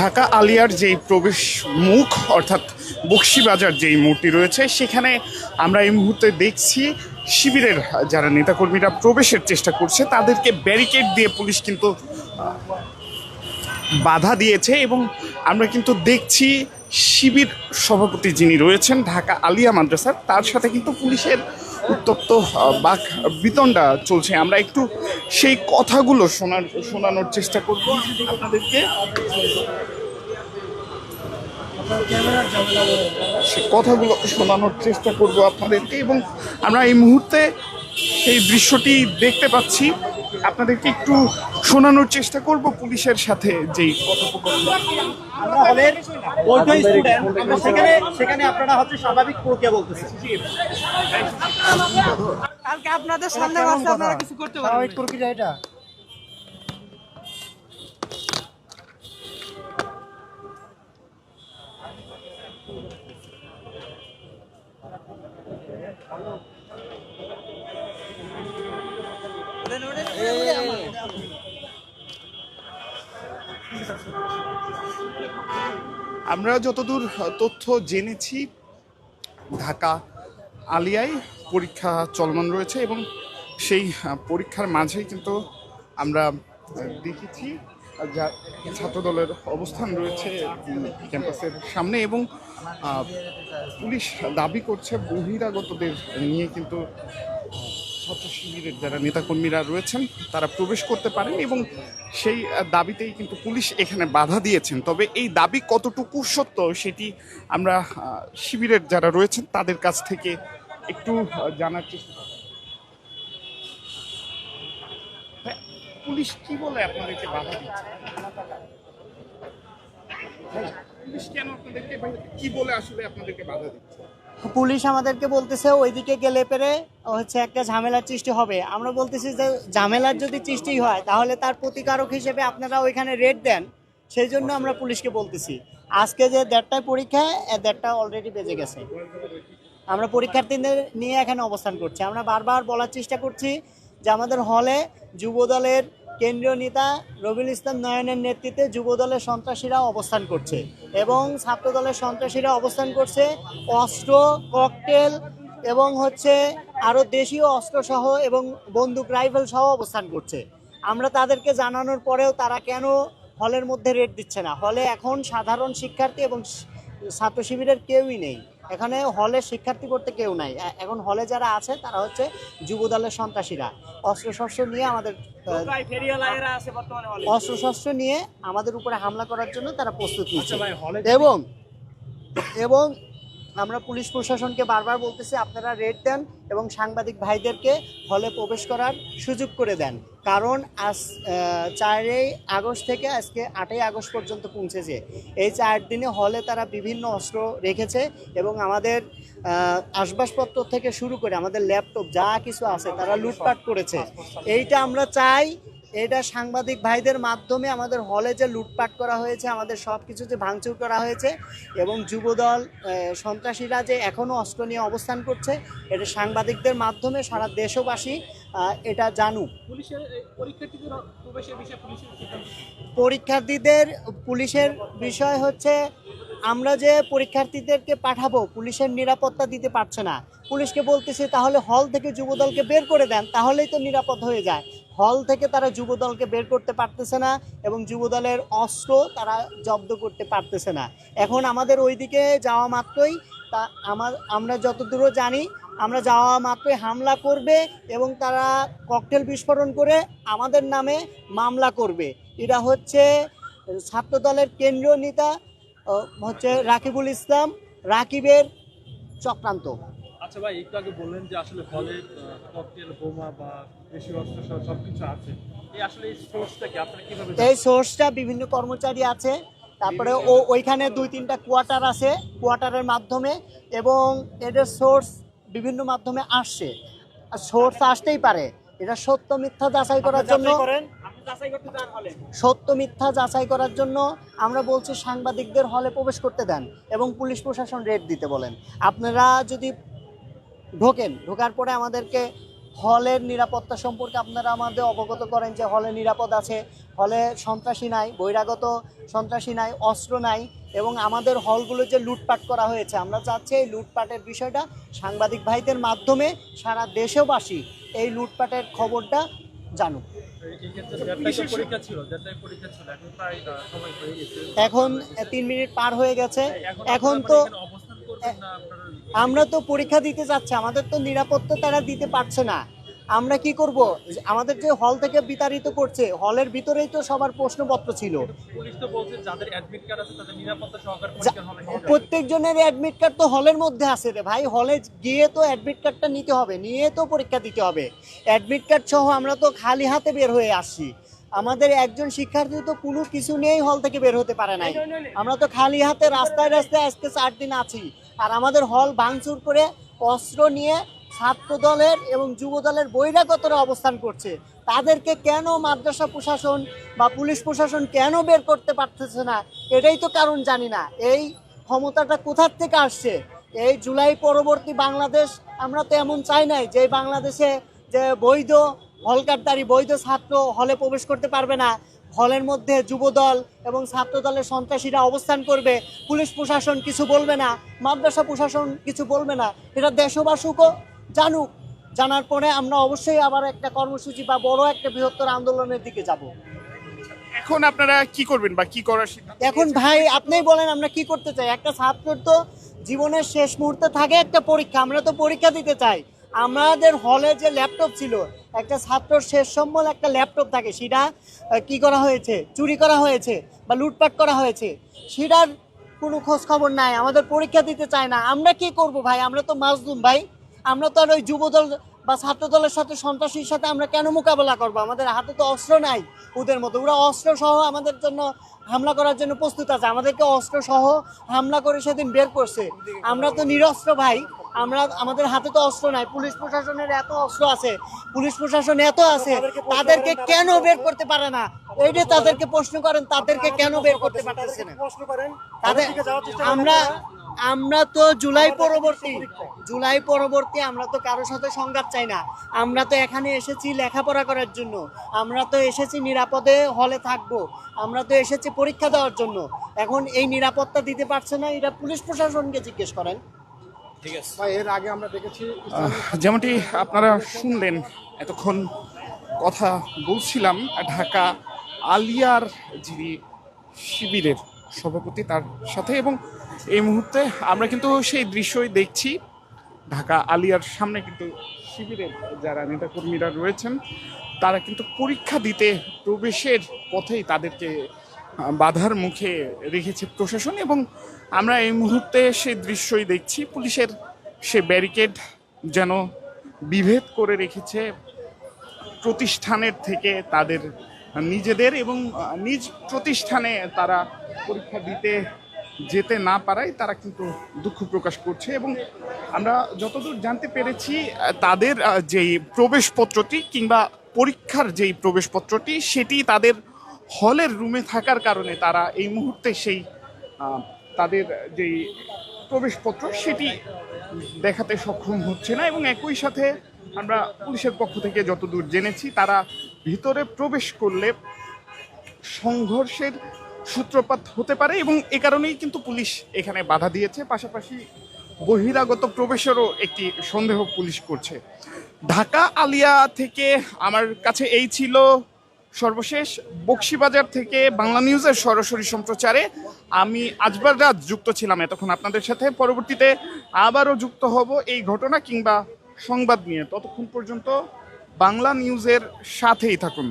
ঢাকা আলিয়ার যেই প্রবেশ মুখ অর্থাৎ বকশীবাজার যেই মোড়টি রয়েছে সেখানে আমরা এই মুহূর্তে দেখছি শিবিরের যারা নেতাকর্মীরা প্রবেশের চেষ্টা করছে তাদেরকে ব্যারিকেড দিয়ে পুলিশ কিন্তু বাধা দিয়েছে এবং আমরা কিন্তু দেখছি শিবির সভাপতি যিনি রয়েছেন ঢাকা আলিয়া মাদ্রাসার তার সাথে কিন্তু পুলিশের উত্তপ্ত বাক বিতণ্ডা চলছে। আমরা একটু সেই কথাগুলো শোনানোর চেষ্টা করব আপনাদেরকে। সে কথাগুলো শোনানোর চেষ্টা করব আপনাদেরকে এবং আমরা এই মুহূর্তে সেই দৃশ্যটি দেখতে পাচ্ছি, আপনাদেরকে একটু শোনানোর চেষ্টা করব পুলিশের সাথে যেই কথোপকথন। আমরা হলের বৈধ স্টুডেন্ট, আমরা সেখানে আপনারা হচ্ছে স্বাভাবিক প্রক্রিয়া বলতেছেন। কালকে আপনাদের সামনে বসে আপনারা কিছু করতে পারবেন স্বাভাবিক প্রক্রিয়া এটা। আমরা যতদূর তথ্য জেনেছি ঢাকা আলিয়ায় পরীক্ষা চলমান রয়েছে এবং সেই পরীক্ষার মাঝেই কিন্তু আমরা দেখেছি যা ছাত্রদলের অবস্থান রয়েছে ক্যাম্পাসের সামনে এবং পুলিশ দাবি করছে বহিরাগতদের নিয়ে কিন্তু ছাত্র শিবিরের যারা নেতাকর্মীরা রয়েছেন তারা প্রবেশ করতে পারেন এবং সেই দাবিতেই কিন্তু পুলিশ এখানে বাধা দিয়েছেন। তবে এই দাবি কতটুকু সত্য সেটি আমরা শিবিরের যারা রয়েছেন তাদের কাছ থেকে একটু জানার চেষ্টা করব। পুলিশ কি বলে আপনাদেরকে বাধা দিচ্ছে? পুলিশ কেন আপনাদেরকে কি বলে আসলে আপনাদেরকে বাধা দিচ্ছে? পুলিশ আমাদেরকে বলতেছে ওইদিকে গেলে পেরে হচ্ছে একটা ঝামেলার সৃষ্টি হবে। আমরা বলতেছি যে ঝামেলার যদি সৃষ্টি হয় তাহলে তার প্রতিকারক হিসেবে আপনারা ওইখানে রেড দেন, সেই জন্য আমরা পুলিশকে বলতেছি। আজকে যে 1:30টায় পরীক্ষা, 1:30টা অলরেডি বেজে গেছে। আমরা পরীক্ষার্থীদের নিয়ে এখানে অবস্থান করছি। আমরা বারবার বলার চেষ্টা করছি যে আমাদের হলে যুবদলের কেন্দ্রীয় নেতা রবিউল ইসলাম নয়নের নেতৃত্বে যুবদলের সন্ত্রাসীরা অবস্থান করছে এবং ছাত্রদলের সন্ত্রাসীরা অবস্থান করছে অস্ত্র, ককটেল এবং হচ্ছে আরও দেশীয় অস্ত্রসহ এবং বন্দুক, রাইফেল সহ অবস্থান করছে। আমরা তাদেরকে জানানোর পরেও তারা কেন হলের মধ্যে রেড দিচ্ছে না? হলে এখন সাধারণ শিক্ষার্থী এবং ছাত্র শিবিরের কেউই নেই। এখানে হলে শিক্ষার্থী পড়তে কেউ নাই। এখন হলে যারা আছে তারা হচ্ছে যুবদলের সন্ত্রাসীরা অস্ত্রশস্ত্র নিয়ে আমাদের উপরে হামলা করার জন্য তারা প্রস্তুত নিচ্ছে। এবং আমরা পুলিশ প্রশাসনকে বারবার বলতেছি আপনারা রেড দেন এবং সাংবাদিক ভাইদেরকে হলে প্রবেশ করার সুযোগ করে দেন। কারণ আজ 4ই আগস্ট থেকে আজকে 8ই আগস্ট পর্যন্ত পৌঁছেছে। এই 4 দিনে হলে তারা বিভিন্ন অস্ত্র রেখেছে এবং আমাদের আসবাবপত্র থেকে শুরু করে আমাদের ল্যাপটপ যা কিছু আছে তারা লুটপাট করেছে। এইটা আমরা চাই, এটা সাংবাদিক ভাইদের মাধ্যমে আমাদের হলে যে লুটপাট করা হয়েছে, আমাদের সব কিছু যে ভাঙচুর করা হয়েছে এবং যুবদল সন্ত্রাসীরা যে এখনও অস্ত্র নিয়ে অবস্থান করছে, এটা সাংবাদিকদের মাধ্যমে সারা দেশবাসী এটা জানুক। পরীক্ষার্থীদের পুলিশের বিষয় হচ্ছে আমরা যে পরীক্ষার্থীদেরকে পাঠাবো পুলিশের নিরাপত্তা দিতে পারছে না। পুলিশকে বলতেছে তাহলে হল থেকে যুবদলকে বের করে দেন, তাহলেই তো নিরাপদ হয়ে যায়। হল থেকে তারা যুবদলকে বের করতে পারতেছে না এবং যুবদলের অস্ত্র তারা জব্দ করতে পারতেছে না। এখন আমাদের ওইদিকে যাওয়া মাত্রই আমরা যতদূর জানি আমরা যাওয়া মাত্রই হামলা করবে এবং তারা ককটেল বিস্ফোরণ করে আমাদের নামে মামলা করবে। এটা হচ্ছে ছাত্রদলের কেন্দ্রীয় নেতা হচ্ছে রাকিবুল ইসলাম রাকিবের চক্রান্ত। আচ্ছা ভাই, একটু আগে বললেন যে আসলে হলে ককটেল, বোমা বা দেশীয় অস্ত্র সবকিছু আছে। এই আসলে এই সোর্সটা কি আপনারা কিভাবে? এই সোর্সটা বিভিন্ন কর্মচারী আছে, তারপরে ওইখানে 2-3টা কোয়ার্টার আছে, কোয়ার্টারের মাধ্যমে এবং এদের সোর্স বিভিন্ন মাধ্যমে আসছে। সোর্স আসতেই পারে, এটা সত্য মিথ্যা যাচাই করার জন্য আমরা বলছি সাংবাদিকদের হলে প্রবেশ করতে দেন এবং পুলিশ প্রশাসন রেড দিতে বলেন। আপনারা যদি ঢোকার পরে আমাদেরকে হলের নিরাপত্তা সম্পর্কে আপনারা আমাদের অবগত করেন যে হলে নিরাপদ আছে, হলে সন্ত্রাসী নাই, বহিরাগত সন্ত্রাসী নাই, অস্ত্র নাই, এবং আমাদের হলগুলো যে লুটপাট করা হয়েছে, আমরা চাচ্ছি এই লুটপাটের বিষয়টা সাংবাদিক ভাইদের মাধ্যমে সারা দেশবাসী এই লুটপাটের খবরটা জানুক। এই ক্ষেত্রে দেড়টায় পরীক্ষা ছিল, এখন প্রায় সময় হয়ে গেছে। এখন 3 মিনিট পার হয়ে গেছে। এখন আপনারা তো এখানে অবস্থান করবেন না আপনারা? আমরা তো পরীক্ষা দিতে যাচ্ছি, আমাদের তো নিরাপত্তা তারা দিতে পারছে না। আমরা কি করব? আমাদের যে হল থেকে বিতাড়িত করছে, হলের ভিতরেই তো সবার প্রশ্নপত্র ছিল। পুলিশ তো বলছে যাদের অ্যাডমিট কার্ড আছে তাদের নিরাপত্তা সহকারে পরীক্ষা হবে। প্রত্যেকজনের অ্যাডমিট কার্ড তো হলের মধ্যে আছে রে ভাই, হলে গিয়ে তো অ্যাডমিট কার্ডটা নিতে হবে, নিয়ে তো পরীক্ষা দিতে হবে। অ্যাডমিট কার্ড সহ আমরা তো খালি হাতে বের হয়ে আসছি। আমাদের একজন শিক্ষার্থী তো কোনো কিছু নিয়েই হল থেকে বের হতে পারে নাই। আমরা তো খালি হাতে রাস্তায় রাস্তায় আজকে 4 দিন আছি। আর আমাদের হল ভাঙচুর করে অস্ত্র নিয়ে ছাত্র দলের এবং যুব দলের বহিরাগতরা অবস্থান করছে। তাদেরকে কেন মাদ্রাসা প্রশাসন বা পুলিশ প্রশাসন কেন বের করতে পারতেছে না, এটাই তো কারণ জানি না। এই ক্ষমতাটা কোথার থেকে আসছে? এই জুলাই পরবর্তী বাংলাদেশ আমরা তো এমন চাই নাই যে বাংলাদেশে যে বৈধ হলকারদারি বৈধ ছাত্র হলে প্রবেশ করতে পারবে না, হলের মধ্যে যুবদল এবং ছাত্র দলের সন্ত্রাসীরা অবস্থান করবে, পুলিশ প্রশাসন কিছু বলবে না, মাদ্রাসা প্রশাসন কিছু বলবে না। এটা দেশবাসীও জানুক, জানার পরে আমরা অবশ্যই আবার একটা কর্মসূচি বা বড় একটা বৃহত্তর আন্দোলনের দিকে যাব। এখন আপনারা কি করবেন বা কি করার সিদ্ধান্ত এখন ভাই আপনিই বলেন আমরা কি করতে চাই? একটা ছাত্রের তো জীবনের শেষ মুহূর্তে থাকে একটা পরীক্ষা, আমরা তো পরীক্ষা দিতে চাই। আমাদের হলে যে ল্যাপটপ ছিল, একটা ছাত্রর শেষ সম্বল একটা ল্যাপটপ থাকে, সেটা কি করা হয়েছে? চুরি করা হয়েছে বা লুটপাট করা হয়েছে, সেটার কোনো খোঁজ খবর নাই। আমাদের পরীক্ষা দিতে চায় না। আমরা কি করব ভাই? আমরা তো মাজলুম ভাই। আমরা তো আর ওই যুবদল বা ছাত্র দলের সাথে সন্ত্রাসীর সাথে আমরা কেন মোকাবেলা করবো? আমাদের হাতে তো অস্ত্র নাই ওদের মতো। ওরা অস্ত্র সহ আমাদের জন্য হামলা করার জন্য প্রস্তুত আছে, আমাদেরকে অস্ত্র সহ হামলা করে সেদিন বের করছে। আমরা তো নিরস্ত্র ভাই, আমাদের হাতে তো অস্ত্র নাই। পুলিশ প্রশাসনের এত অস্ত্র আছে, পুলিশ প্রশাসন এত আছে, তাদেরকে কেন বের করতে পারে না? এইটা তাদেরকে প্রশ্ন করেন, তাদেরকে কেন বের করতে পারতেছে না? তাদের আমরা তো জুলাই পরবর্তী আমরা তো কারোর সাথে সংঘাত চাই না। আমরা তো এখানে এসেছি লেখাপড়া করার জন্য, আমরা তো এসেছি নিরাপদে হলে থাকবো, আমরা তো এসেছি পরীক্ষা দেওয়ার জন্য। এখন এই নিরাপত্তা দিতে পারছে না, এটা পুলিশ প্রশাসনকে জিজ্ঞেস করেন। এর আগে আমরা দেখেছি যেমনটি আপনারা শুনলেন, এতক্ষণ কথা বলছিলাম ঢাকা আলিয়ার যিনি শিবিরের সভাপতি তার সাথে, এবং এই মুহূর্তে আমরা কিন্তু সেই দৃশ্যই দেখছি। ঢাকা আলিয়ার সামনে কিন্তু শিবিরের যারা নেতাকর্মীরা রয়েছেন তারা কিন্তু পরীক্ষা দিতে প্রবেশের পথেই তাদেরকে বাধার মুখে রেখেছে প্রশাসন, এবং আমরা এই মুহূর্তে সেই দৃশ্যই দেখছি। পুলিশের সে ব্যারিকেড যেন বিভেদ করে রেখেছে প্রতিষ্ঠানের থেকে তাদের নিজেদের, এবং নিজ প্রতিষ্ঠানে তারা পরীক্ষা দিতে যেতে না পারায় তারা কিন্তু দুঃখ প্রকাশ করছে। এবং আমরা যতদূর জানতে পেরেছি তাদের যেই প্রবেশপত্রটি কিংবা পরীক্ষার যেই প্রবেশপত্রটি সেটি তাদের হলের রুমে থাকার কারণে তারা এই মুহূর্তে সেই তাদের যেই প্রবেশপত্র সেটি দেখাতে সক্ষম হচ্ছে না। এবং একই সাথে আমরা পুলিশের পক্ষ থেকে যতদূর জেনেছি তারা ভিতরে প্রবেশ করলে সংঘর্ষের সূত্রপাত হতে পারে, এবং এ কারণেই কিন্তু পুলিশ এখানে বাধা দিয়েছে। পাশাপাশি বহিরাগত প্রবেশেরও একটি সন্দেহ পুলিশ করছে। ঢাকা আলিয়া থেকে আমার কাছে এই ছিল সর্বশেষ। বকশীবাজার থেকে বাংলা নিউজের সরাসরি সম্প্রচারে আমি আজবার রাত যুক্ত ছিলাম এতক্ষণ আপনাদের সাথে। পরবর্তীতে আবারও যুক্ত হব এই ঘটনা কিংবা সংবাদ নিয়ে। ততক্ষণ পর্যন্ত বাংলা নিউজের সাথেই থাকুন।